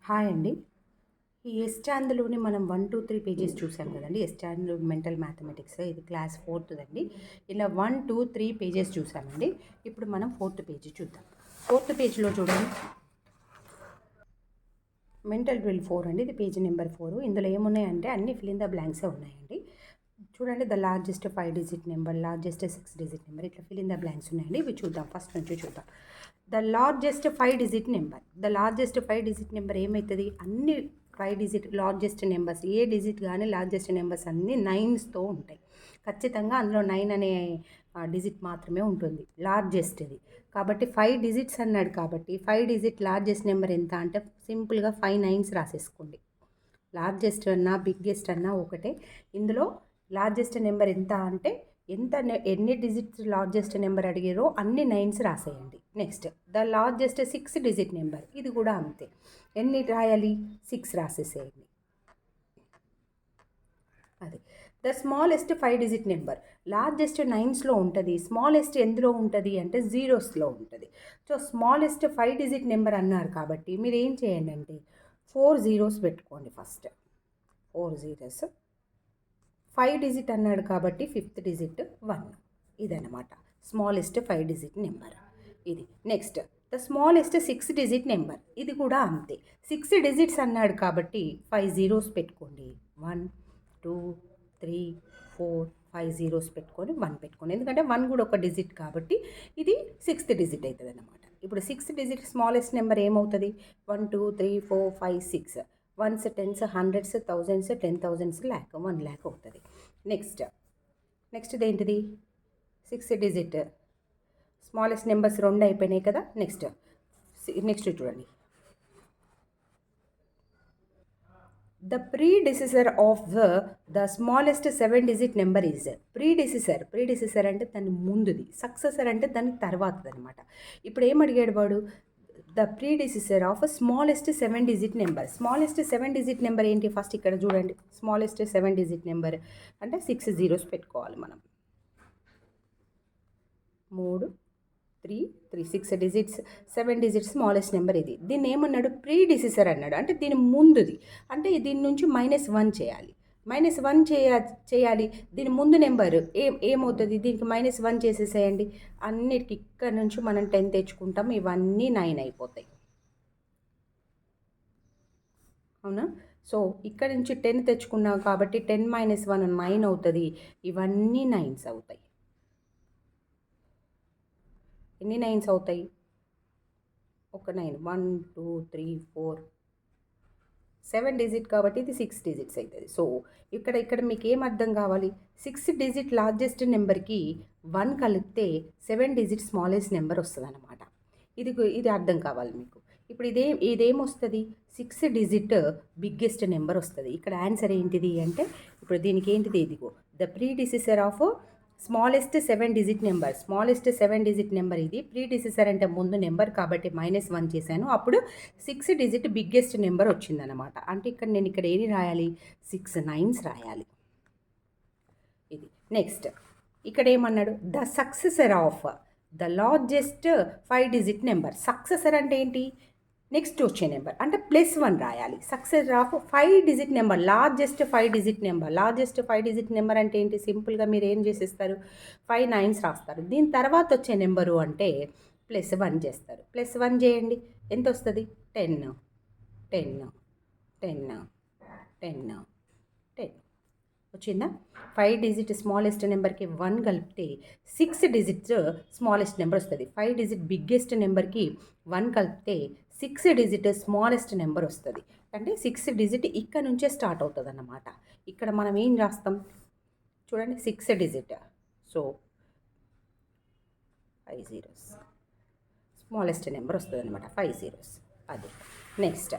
Hi అండి. ఈ ఎస్టాండ్‌లోనే మనం 1, 2, 3 పేజెస్ చూసాం కదండీ! ఎస్టాండ్ మెంటల్ మ్యాథమెటిక్స్ ఇది క్లాస్ 4దండి. ఇలా 1, 2, 3 పేజెస్ చూసామండి. ఇప్పుడు మనం 4th పేజీ చూద్దాం. 4th పేజ్‌లో చూడండి. మెంటల్ డ్రిల్ 4 అండి. ఇది పేజీ నెంబర్ 4. ఇందులో ఏమున్నాయంటే అన్ని ఫిల్ ఇన్ ద బ్లాంక్సే ఉన్నాయండి. చూడండి the largest 5 digit number, largest 6 digit number ఇట్లా ఫిల్ ఇన్ ద బ్లాంక్స్ ఉన్నాయండి. ఇవి చూద్దాం. ఫస్ట్ నుంచి చూద్దాం. ద లార్జెస్ట్ 5 డిజిట్ నెంబర్ ఏమవుతుంది? అన్ని 5 డిజిట్ లార్జెస్ట్ నెంబర్స్ ఏ డిజిట్ కానీ లార్జెస్ట్ నెంబర్స్ అన్నీ 9స్తో ఉంటాయి. ఖచ్చితంగా అందులో 9 అనే డిజిట్ మాత్రమే ఉంటుంది లార్జెస్ట్ది. కాబట్టి 5 డిజిట్స్ అన్నాడు కాబట్టి 5 డిజిట్ లార్జెస్ట్ నెంబర్ ఎంత అంటే సింపుల్గా 5 9s రాసేసుకోండి. లార్జెస్ట్ అన్నా బిగ్గెస్ట్ అన్నా ఒకటే. ఇందులో లార్జెస్ట్ నెంబర్ ఎంత అంటే ఎన్ని డిజిట్స్ లార్జెస్ట్ నెంబర్ అడిగారో అన్ని 9s రాసేయండి. Next the largest 6 digit number, ఇది కూడా అంతే. ఎన్ని రాయాలి? 6 రాసేసేయండి. అది the smallest 5 digit number, largest 9స్లో ఉంటుంది, స్మాలెస్ట్ ఎందులో ఉంటుంది అంటే 0స్లో ఉంటుంది. సో స్మాలెస్ట్ 5 డిజిట్ నెంబర్ అన్నారు కాబట్టి మీరు ఏం చేయండి అంటే 4 zeros పెట్టుకోండి. First 4 zeros. 5 డిజిట్ అన్నాడు కాబట్టి 5th డిజిట్ 1, ఇదన్నమాట స్మాలెస్ట్ 5 డిజిట్ నెంబర్ ఇది. Next the smallest 6 digit number, ఇది కూడా అంతే. 6 డిజిట్స్ అన్నాడు కాబట్టి 5 zeros పెట్టుకోండి. 1 2 3 4 5 zeros పెట్టుకొని 1 పెట్టుకోండి. ఎందుకంటే 1 కూడా ఒక డిజిట్ కాబట్టి ఇది 6th డిజిట్ అవుతుంది అన్నమాట. ఇప్పుడు 6 డిజిట్ స్మాలెస్ట్ నెంబర్ ఏమవుతుంది? 1 2 3 4 5 6 1s 10s 100s 1000s 10,000s lakh 1 lakh అవుతుంది. నెక్స్ట్ ఏంటిది? 6 డిజిట్ స్మాలెస్ట్ నెంబర్స్ 2 అయిపోయినాయి కదా. నెక్స్ట్ చూడండి. The predecessor of the smallest 7 digit number is predecessor అంటే దాని ముందుది, సక్సెసర్ అంటే దాని తర్వాతది అనమాట. ఇప్పుడు ఏం అడిగాడు వాడు? The predecessor of smallest 7 digit number. Smallest 7 digit number ఏంటి? ఫస్ట్ ఇక్కడ చూడండి. స్మాలెస్ట్ 7 డిజిట్ నెంబర్ అంటే 6 zeros పెట్టుకోవాలి మనం. 3 3 3 6 డిజిట్స్ 7 డిజిట్స్ స్మాలెస్ట్ నెంబర్ ఇది. దీన్ని ఏమన్నాడు? ప్రీడెసిసర్ అన్నాడు. అంటే దీని ముందుది, అంటే దీని నుంచి -1 చేయాలి. -1 చేయాలి. దీని ముందు నెంబర్ ఏమవుతుంది? దీనికి -1 చేసేసేయండి. అన్నిటికి ఇక్కడ నుంచి మనం 10 తెచ్చుకుంటాం. ఇవన్నీ 9 అయిపోతాయి. అవునా? సో ఇక్కడ నుంచి 10 తెచ్చుకున్నాం కాబట్టి 10 - 1 9 అవుతుంది. ఇవన్నీ 9s అవుతాయి. ఎన్ని 9s అవుతాయి? ఒక 9 1 2 3 4 7 డిజిట్ కాబట్టి ఇది 6 డిజిట్స్ అవుతుంది. సో ఇక్కడ మీకు ఏం అర్థం కావాలి? 6 డిజిట్ లార్జెస్ట్ నెంబర్కి 1 కలిపితే 7 డిజిట్ స్మాలెస్ట్ నెంబర్ వస్తుంది అన్నమాట. ఇది అర్థం కావాలి మీకు. ఇప్పుడు ఇదేమొస్తుంది? 6 డిజిట్ బిగ్గెస్ట్ నెంబర్ వస్తుంది. ఇక్కడ ఆన్సర్ ఏంటిది అంటే ఇప్పుడు దీనికి ఏంటిది? ఇదిగో the predecessor of smallest 7 digit number ఇది. ప్రీడెసిసర్ అంటే ముందు నెంబర్ కాబట్టి -1 చేశాను. అప్పుడు 6 డిజిట్ బిగ్గెస్ట్ నెంబర్ వచ్చిందనమాట. అంటే నేను ఇక్కడ ఏది రాయాలి? 6 9s రాయాలి. ఇది. నెక్స్ట్ ఇక్కడ ఏమన్నాడు? The successor of the largest 5 digit number. Successor అంటే ఏంటి? నెక్స్ట్ వచ్చే నెంబర్ అంటే +1 రాయాలి. Successor of 5 digit number, largest 5 digit number అంటే ఏంటి? సింపుల్గా మీరు ఏం చేసేస్తారు? 5 9s రాస్తారు. దీని తర్వాత వచ్చే నెంబరు అంటే +1 చేస్తారు. +1 చేయండి. ఎంత వస్తుంది? 10 10 10 10 10 వచ్చిందా? 5 డిజిట్ స్మాలెస్ట్ నెంబర్కి 1 కలిపితే 6 డిజిట్ స్మాలెస్ట్ నెంబర్ వస్తుంది. 5 డిజిట్ బిగ్గెస్ట్ నెంబర్కి 1 కలిపితే 6 డిజిట్ స్మాలెస్ట్ నెంబర్ వస్తుంది. అంటే 6 డిజిట్ ఇక్కడ నుంచే స్టార్ట్ అవుతుంది అన్నమాట. ఇక్కడ మనం ఏం రాస్తాం చూడండి? 6 digit. So 5 zeros smallest number వస్తుంది అనమాట. 5 zeros అది. Next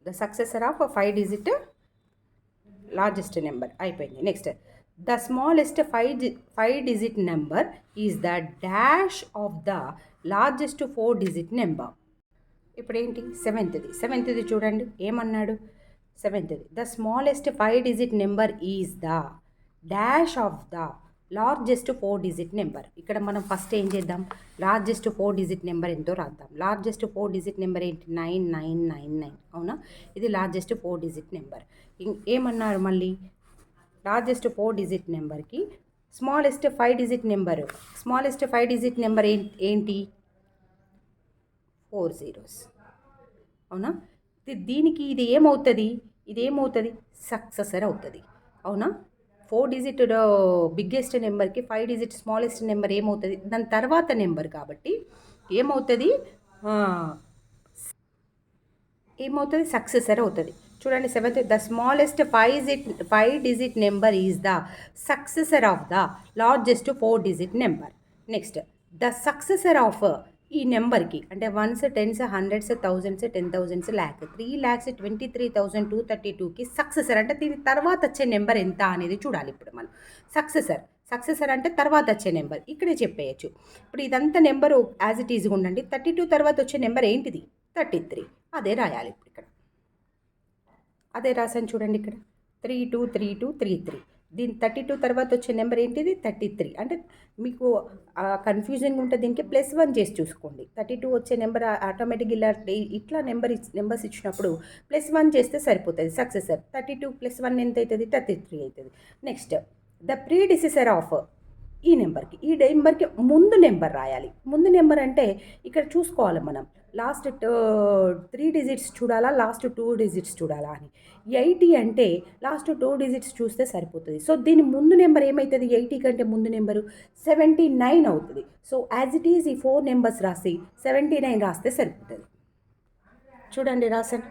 the successor of 5 digit largest number అయిపోయింది. Next the smallest 5 digit number is the dash of the largest 4 digit number. ఇప్పుడు ఏంటి? సెవెంత్ది చూడండి. ఏమన్నాడు? సెవెంత్ది the smallest 5 digit number is the dash of the largest 4 digit number. ఇక్కడ మనం first ఏం చేద్దాం, లార్జెస్ట్ 4 డిజిట్ నెంబర్ ఎంతో రాద్దాం. లార్జెస్ట్ 4 డిజిట్ నెంబర్ ఏంటి, 9999. అవునా, ఇది లార్జెస్ట్ 4 డిజిట్ నెంబర్. ఏమన్నారు మళ్ళీ, లార్జెస్ట్ 4 డిజిట్ నెంబర్కి smallest 5 digit number, smallest 5 digit number ఏంటి 4 zeros. అవునా, దీనికి ఇది ఏమవుతుంది సక్సెసర్ అవుతుంది. అవునా, 4 డిజిట్ బిగ్గెస్ట్ నెంబర్కి 5 డిజిట్ స్మాలెస్ట్ నెంబర్ ఏమవుతుంది, దాని తర్వాత నెంబర్ కాబట్టి ఏమవుతుంది సక్సెసర్ అవుతుంది. చూడండి 7th, the smallest 5 digit number is the successor of the largest 4 digit number. Next, the successor of ఈ నెంబర్కి అంటే 1s 10s 100s 1000s 10,000s lakh 3,23,232కి successor అంటే దీని తర్వాత వచ్చే నెంబర్ ఎంత అనేది చూడాలి. ఇప్పుడు మనం సక్సెసర్ అంటే తర్వాత వచ్చే నెంబర్ ఇక్కడే చెప్పేయచ్చు. ఇప్పుడు ఇదంతా నెంబరు యాజ్ ఇట్ ఈజ్గా ఉండండి. 32 తర్వాత వచ్చే నెంబర్ ఏంటిది 33, అదే రాయాలి. ఇప్పుడు ఇక్కడ అదే రాసాను చూడండి. ఇక్కడ 323233. దీని 32 తర్వాత వచ్చే నెంబర్ ఏంటిది 33. అంటే మీకు కన్ఫ్యూజన్గా ఉంటుంది, దీనికి +1 చేసి చూసుకోండి. 32 వచ్చే నెంబర్ ఆటోమేటిక్గా ఇట్లా నెంబర్స్ ఇచ్చినప్పుడు +1 చేస్తే సరిపోతుంది. సక్సెసర్ 32 + 1 ఎంత అవుతుంది 33 అవుతుంది. నెక్స్ట్, ద ప్రీడిసెసర్ ఆఫ్ ఈ నెంబర్కి ముందు నెంబర్ రాయాలి. ముందు నెంబర్ అంటే ఇక్కడ చూసుకోవాలి మనం, లాస్ట్ 3 డిజిట్స్ చూడాలా, లాస్ట్ 2 డిజిట్స్ చూడాలా అని. 80 అంటే లాస్ట్ 2 డిజిట్స్ చూస్తే సరిపోతుంది. సో దీని ముందు నెంబర్ ఏమవుతుంది, 80 కంటే ముందు నెంబరు 79 అవుతుంది. సో యాజ్ ఇట్ ఈజ్ ఈ 4 నెంబర్స్ రాసి 79 రాస్తే సరిపోతుంది. చూడండి రాసాను.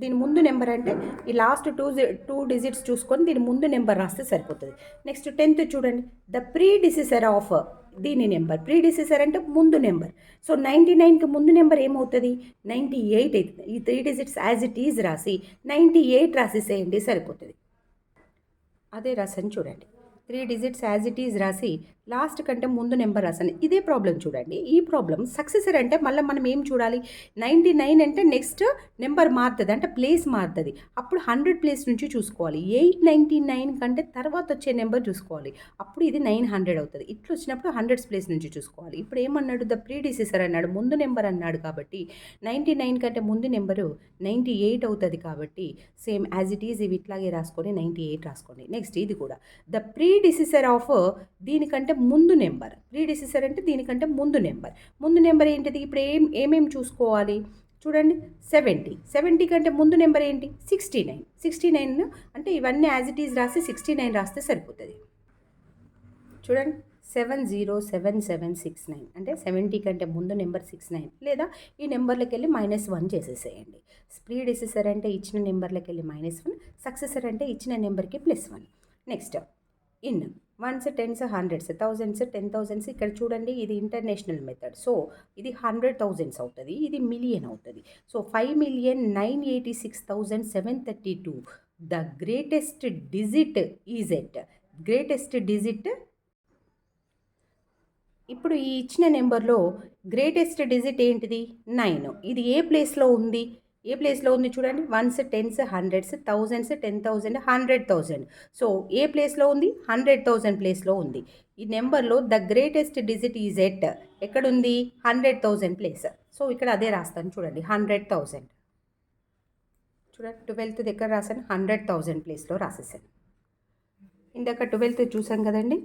దీని ముందు నెంబర్ అంటే ఈ లాస్ట్ 2 డిజిట్స్ చూసుకొని దీని ముందు నెంబర్ రాస్తే సరిపోతుంది. నెక్స్ట్ 10th చూడండి, ద ప్రీడిసెసర్ ఆఫ్ దీని నెంబర్. ప్రీడిసెసర్ అంటే ముందు నెంబర్. సో 99కి ముందు నెంబర్ ఏమవుతుంది 98 అవుతుంది. ఈ 3 డిజిట్స్ యాజ్ ఇట్ ఈజ్ రాసి 98 రాసేసేయండి సరిపోతుంది. అదే రాసాను చూడండి. 3 డిజిట్స్ యాజ్ ఇట్ ఈజ్ రాసి లాస్ట్ కంటే ముందు నెంబర్ రాసాను. ఇదే ప్రాబ్లం చూడండి. ఈ ప్రాబ్లం సక్సెసర్ అంటే మళ్ళీ మనం ఏం చూడాలి, 99 అంటే నెక్స్ట్ నెంబర్ మారుతుంది, అంటే ప్లేస్ మారుతుంది. అప్పుడు 100 ప్లేస్ నుంచి చూసుకోవాలి. 899 కంటే తర్వాత వచ్చే నెంబర్ చూసుకోవాలి. అప్పుడు ఇది 900 అవుతుంది. ఇట్లా వచ్చినప్పుడు 100s ప్లేస్ నుంచి చూసుకోవాలి. ఇప్పుడు ఏమన్నాడు, ద ప్రీడిసెసర్ అన్నాడు, ముందు నెంబర్ అన్నాడు కాబట్టి 99 కంటే ముందు నెంబరు 98 అవుతుంది. కాబట్టి సేమ్ యాజ్ ఇట్ ఈజ్ ఇవి ఇట్లాగే రాసుకొని 98 రాసుకోండి. నెక్స్ట్ ఇది కూడా ద ప్రీడిసెసర్ ఆఫ్ దీనికంటే ముందు నెంబర్. ప్రీడిసెసర్ అంటే దీనికంటే ముందు నెంబర్ ఏంటిది, ఇప్పుడు ఏమేమి చూసుకోవాలి చూడండి. 70 కంటే ముందు నెంబర్ ఏంటి 69 అంటే ఇవన్నీ యాజ్ ఇట్ ఈజ్ రాసి 69 రాస్తే సరిపోతుంది. చూడండి 707769 అంటే 70 కంటే ముందు నెంబర్ 69, లేదా ఈ నెంబర్లకి వెళ్ళి -1 చేసేసేయండి. ప్రీడిసెసర్ అంటే ఇచ్చిన నెంబర్లకి వెళ్ళి -1, సక్సెసర్ అంటే ఇచ్చిన నెంబర్కి +1. Next, in 1s 10s 100s 1000s 10,000s. ఇక్కడ చూడండి ఇది ఇంటర్నేషనల్ మెథడ్. సో ఇది 100,000s అవుతుంది, ఇది మిలియన్ అవుతుంది. So 5,986,732. The greatest digit is at. Greatest digit ఇప్పుడు ఈ ఇచ్చిన నెంబర్లో గ్రేటెస్ట్ డిజిట్ ఏంటిది 9. ఇది ఏ ప్లేస్లో ఉంది చూడండి. 1s 10s 100s 1000s 10,000 100,000. So ఏ ప్లేస్లో ఉంది 100,000 ప్లేస్లో ఉంది. ఈ నెంబర్లో the greatest digit is at ఎక్కడుంది 100,000 ప్లేస్. సో ఇక్కడ అదే రాస్తాను చూడండి 100,000. చూడండి 12th దగ్గర రాసాను 100,000 ప్లేస్లో రాసేసాను. ఇందాక 12th చూసాం కదండి,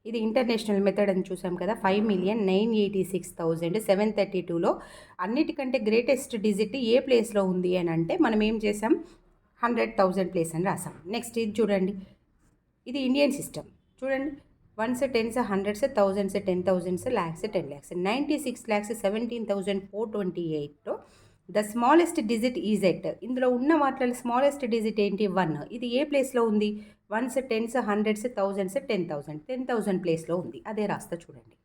ఇది ఇంటర్నేషనల్ మెథడ్ అని చూసాం కదా. 5,986,732లో అన్నిటికంటే గ్రేటెస్ట్ డిజిట్ ఏ ప్లేస్లో ఉంది అని అంటే మనం ఏం చేసాం 100,000 ప్లేస్ అని రాసాం. నెక్స్ట్ ఇది చూడండి, ఇది ఇండియన్ సిస్టమ్. చూడండి 1s 10s 100s 1000s 10,000s lakhs 10 lakhs 96,17,428లో the smallest digit is eight. ఇందులో ఉన్న వాటిలో స్మాలెస్ట్ డిజిట్ ఏంటి 1. ఇది ఏ ప్లేస్లో ఉంది 1s 10s 100s 1000s 10,000 ప్లేస్లో ఉంది. అదే రాస్తా చూడండి.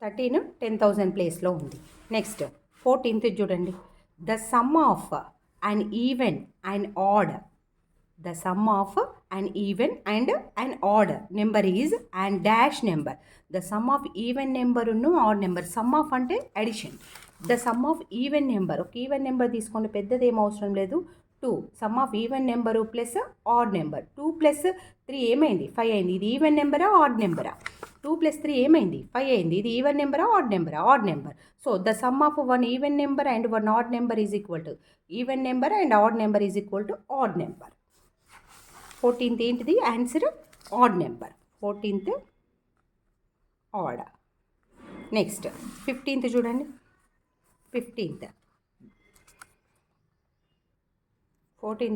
13 10,000 ప్లేస్లో ఉంది. నెక్స్ట్ 14th చూడండి, the sum of an even and add. The sum of an even and an odd number is and dash number. The sum of even number no odd number. Sum of అంటే addition. The sum of even number, ఒక even number తీసుకోండి, పెద్దది ఏం అవసరం లేదు, 2 sum of even number plus odd number 2 plus 3 ఏమైంది 5 అయింది. ఇది ఈవెన్ నెంబరా ఆడ్ నెంబరా 2 ప్లస్ 3 ఏమైంది 5 అయింది. ఇది ఈవెన్ నెంబరా ఆడ్ నెంబరా odd number. So the sum of one even number and one odd number is equal to even number and odd number is equal to odd number. 14th ఏంటిది answer add number. 14th ఆడ్. Next 15th చూడండి. 14th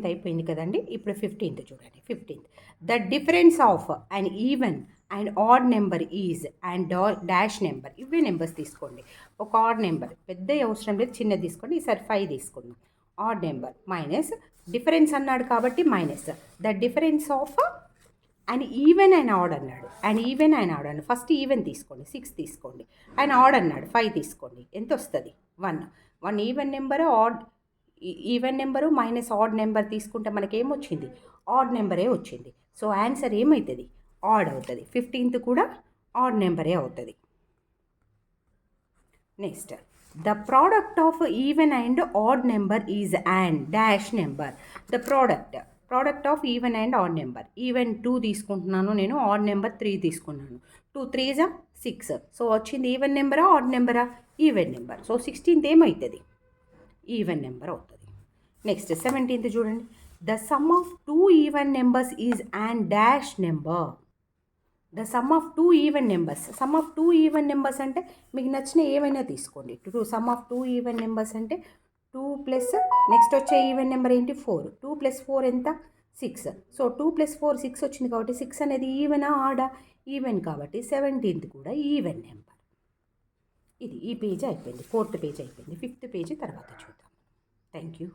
అయిపోయింది కదండి. ఇప్పుడు 15th చూడండి. 15th the difference of and even and odd number is and dash number. ఇవే numbers తీసుకోండి. ఒక ఆడ్ నెంబర్ పెద్ద అవసరం లేదు, చిన్నది తీసుకోండి. ఈసారి 5 తీసుకుందాం. ఆడ్ నెంబర్ మైనస్ డిఫరెన్స్ అన్నాడు కాబట్టి minus the difference of and even and add అన్నాడు. అండ్ ఈవెన్ అండ్ ఆడ్ అన్నాడు. ఫస్ట్ ఈవెన్ తీసుకోండి 6 తీసుకోండి. అండ్ ఆడ్ అన్నాడు 5 తీసుకోండి. ఎంత వస్తుంది 1 even number odd even number minus odd number తీసుకుంటే మనకేమొచ్చింది ఆడ్ నెంబరే వచ్చింది. సో ఆన్సర్ ఏమవుతుంది ఆడ్ అవుతుంది. 15th కూడా ఆడ్ నెంబరే అవుతుంది. Next the product of even and odd number is and dash number. The product of even and odd number. Even 2 తీసుకుంటున్నాను నేను, ఆడ్ నెంబర్ 3 తీసుకున్నాను. 2 3s 6. సో వచ్చింది ఈవెన్ నెంబరా ఆడ్ నెంబరా ఈవెన్ నెంబర్. సో 16th ఏమవుతుంది even number అవుతుంది. Next 17th చూడండి. The sum of 2 even numbers is and dash number. The sum of 2 even numbers. Sum of 2 even numbers అంటే మీకు నచ్చిన ఏమైనా తీసుకోండి. సమ్ ఆఫ్ 2 ఈవెన్ నెంబర్స్ అంటే 2 ప్లస్ నెక్స్ట్ వచ్చే ఈవెన్ నెంబర్ ఏంటి 4. 2 ప్లస్ 4 ఎంత 6. సో 2 ప్లస్ 4 6 వచ్చింది కాబట్టి 6 అనేది ఈవెనా ఆడా ఈవెన్ కాబట్టి 17th కూడా ఈవెన్ నెంబర్. ఇది ఈ పేజ్ అయిపోయింది. 4th పేజ్ అయిపోయింది. 5th పేజ్ తర్వాత చూద్దాం. Thank you.